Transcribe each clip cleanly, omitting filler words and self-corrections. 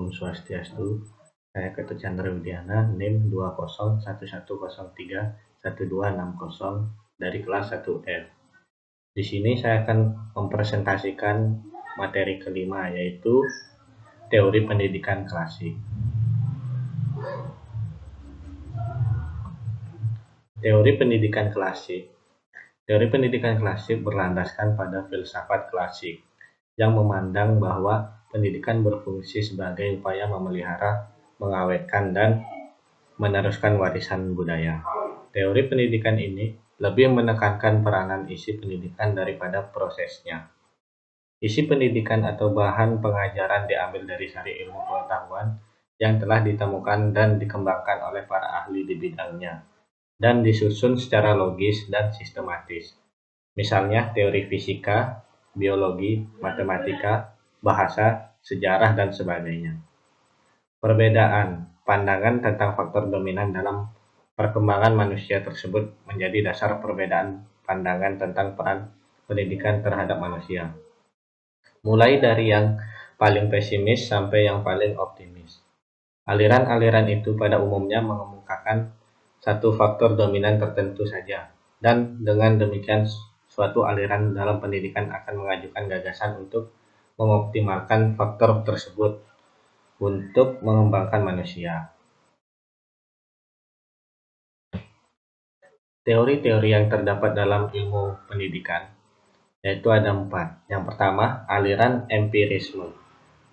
Om Swastiastu. Saya Ketut Chandra Widiana, NIM 2011131260 dari kelas 1F. Di sini saya akan mempresentasikan materi kelima, yaitu teori pendidikan klasik. Teori pendidikan klasik. Teori pendidikan klasik berlandaskan pada filsafat klasik yang memandang bahwa pendidikan berfungsi sebagai upaya memelihara, mengawetkan, dan meneruskan warisan budaya. Teori pendidikan ini lebih menekankan peranan isi pendidikan daripada prosesnya. Isi pendidikan atau bahan pengajaran diambil dari sari ilmu pengetahuan yang telah ditemukan dan dikembangkan oleh para ahli di bidangnya, dan disusun secara logis dan sistematis. Misalnya teori fisika, biologi, matematika, bahasa, sejarah, dan sebagainya. Perbedaan pandangan tentang faktor dominan dalam perkembangan manusia tersebut menjadi dasar perbedaan pandangan tentang peran pendidikan terhadap manusia. Mulai dari yang paling pesimis sampai yang paling optimis. Aliran-aliran itu pada umumnya mengemukakan satu faktor dominan tertentu saja, dan dengan demikian suatu aliran dalam pendidikan akan mengajukan gagasan untuk mengoptimalkan faktor tersebut untuk mengembangkan manusia. Teori-teori yang terdapat dalam ilmu pendidikan, yaitu ada 4. Yang pertama, aliran empirisme.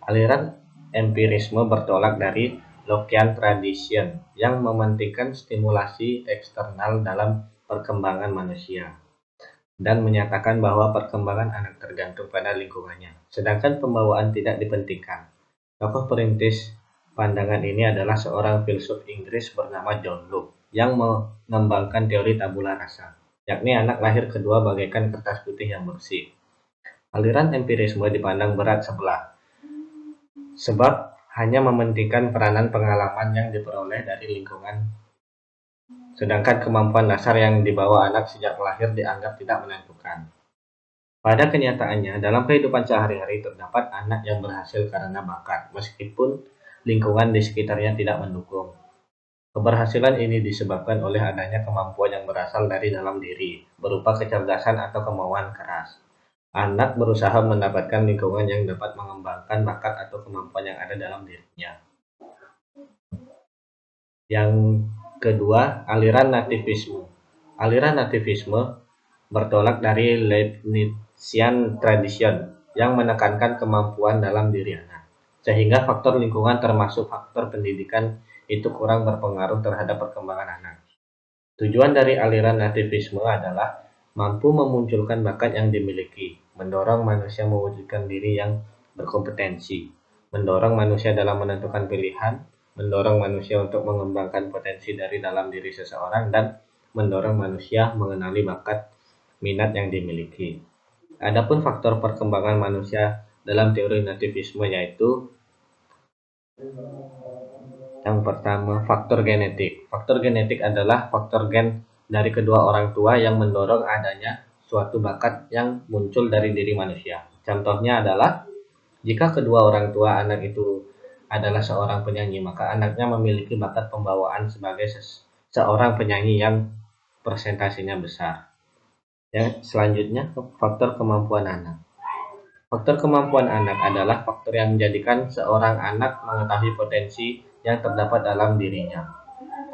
Aliran empirisme bertolak dari Lockean tradition yang mementingkan stimulasi eksternal dalam perkembangan manusia dan menyatakan bahwa perkembangan anak tergantung pada lingkungannya, sedangkan pembawaan tidak dipentingkan. Tokoh perintis pandangan ini adalah seorang filsuf Inggris bernama John Locke yang mengembangkan teori tabula rasa, yakni anak lahir kedua bagaikan kertas putih yang bersih. Aliran empirisme dipandang berat sebelah, sebab hanya mementingkan peranan pengalaman yang diperoleh dari lingkungan, sedangkan kemampuan dasar yang dibawa anak sejak lahir dianggap tidak menentukan. Pada kenyataannya, dalam kehidupan sehari-hari terdapat anak yang berhasil karena bakat, meskipun lingkungan di sekitarnya tidak mendukung. Keberhasilan ini disebabkan oleh adanya kemampuan yang berasal dari dalam diri, berupa kecerdasan atau kemauan keras. Anak berusaha mendapatkan lingkungan yang dapat mengembangkan bakat atau kemampuan yang ada dalam dirinya. Yang kedua, aliran nativisme. Aliran nativisme bertolak dari Leibnizian tradition yang menekankan kemampuan dalam diri anak, sehingga faktor lingkungan termasuk faktor pendidikan itu kurang berpengaruh terhadap perkembangan anak. Tujuan dari aliran nativisme adalah mampu memunculkan bakat yang dimiliki, mendorong manusia mewujudkan diri yang berkompetensi, mendorong manusia dalam menentukan pilihan, mendorong manusia untuk mengembangkan potensi dari dalam diri seseorang, dan mendorong manusia mengenali bakat minat yang dimiliki. Adapun faktor perkembangan manusia dalam teori nativisme yaitu yang pertama, faktor genetik. Faktor genetik adalah faktor gen dari kedua orang tua yang mendorong adanya suatu bakat yang muncul dari diri manusia. Contohnya adalah jika kedua orang tua anak itu adalah seorang penyanyi, maka anaknya memiliki bakat pembawaan sebagai seorang penyanyi yang presentasinya besar. Yang selanjutnya, faktor kemampuan anak. Faktor kemampuan anak adalah faktor yang menjadikan seorang anak mengetahui potensi yang terdapat dalam dirinya.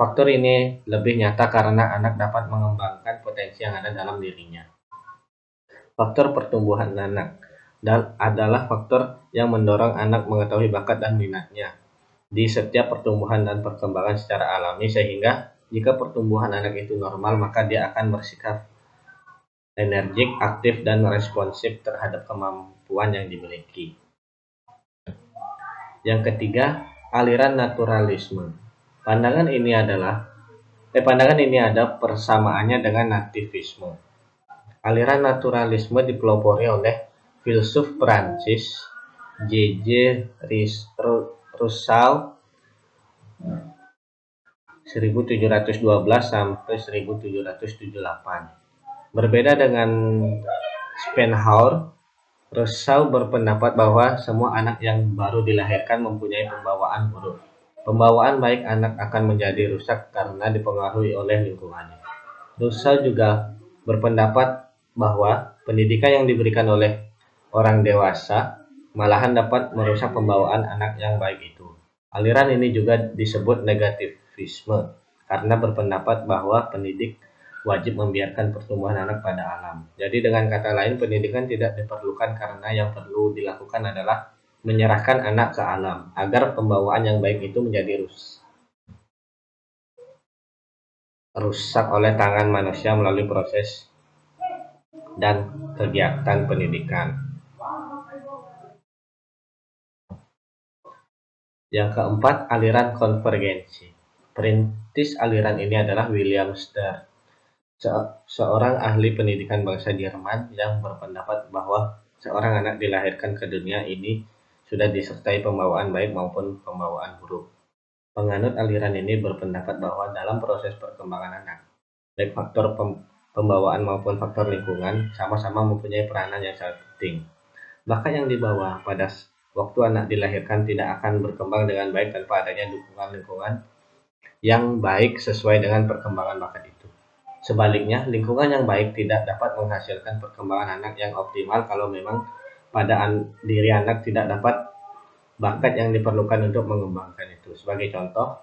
Faktor ini lebih nyata karena anak dapat mengembangkan potensi yang ada dalam dirinya. Faktor pertumbuhan anak adalah faktor yang mendorong anak mengetahui bakat dan minatnya di setiap pertumbuhan dan perkembangan secara alami, sehingga jika pertumbuhan anak itu normal, maka dia akan bersikap energik, aktif, dan responsif terhadap kemampuan yang dimiliki. Yang ketiga, aliran naturalisme. Pandangan ini ada persamaannya dengan nativisme. Aliran naturalisme dipelopori oleh filsuf Prancis J.J. Rousseau 1712 sampai 1778. Berbeda dengan Schopenhauer Rousseau berpendapat bahwa semua anak yang baru dilahirkan mempunyai pembawaan buruk. Pembawaan baik anak akan menjadi rusak karena dipengaruhi oleh lingkungannya. Rousseau juga berpendapat bahwa pendidikan yang diberikan oleh orang dewasa malahan dapat merusak pembawaan anak yang baik itu. Aliran ini juga disebut negativisme karena berpendapat bahwa pendidik wajib membiarkan pertumbuhan anak pada alam. Jadi dengan kata lain, pendidikan tidak diperlukan karena yang perlu dilakukan adalah menyerahkan anak ke alam agar pembawaan yang baik itu menjadi rusak oleh tangan manusia melalui proses dan kegiatan pendidikan. Yang keempat, aliran konvergensi. Perintis aliran ini adalah William Starr, seorang ahli pendidikan bangsa Jerman yang berpendapat bahwa seorang anak dilahirkan ke dunia ini sudah disertai pembawaan baik maupun pembawaan buruk. Penganut aliran ini berpendapat bahwa dalam proses perkembangan anak, baik faktor pembawaan maupun faktor lingkungan sama-sama mempunyai peranan yang sangat penting. Maka yang dibawa pada waktu anak dilahirkan tidak akan berkembang dengan baik tanpa adanya dukungan lingkungan yang baik sesuai dengan perkembangan bakat itu. Sebaliknya, lingkungan yang baik tidak dapat menghasilkan perkembangan anak yang optimal kalau memang pada diri anak tidak dapat bakat yang diperlukan untuk mengembangkan itu. Sebagai contoh,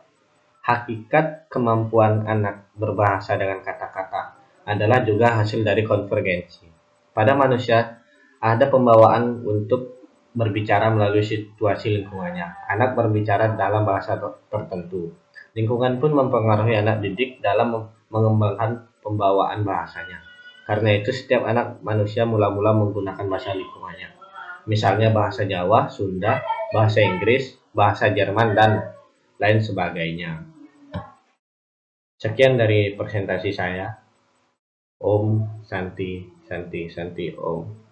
hakikat kemampuan anak berbahasa dengan kata-kata adalah juga hasil dari konvergensi. Pada manusia, ada pembawaan untuk berbicara melalui situasi lingkungannya. Anak berbicara dalam bahasa tertentu. Lingkungan pun mempengaruhi anak didik dalam mengembangkan pembawaan bahasanya. Karena itu setiap anak manusia mula-mula menggunakan bahasa lingkungannya. Misalnya bahasa Jawa, Sunda, bahasa Inggris, bahasa Jerman, dan lain sebagainya. Sekian dari presentasi saya. Om Santi Santi Santi Om.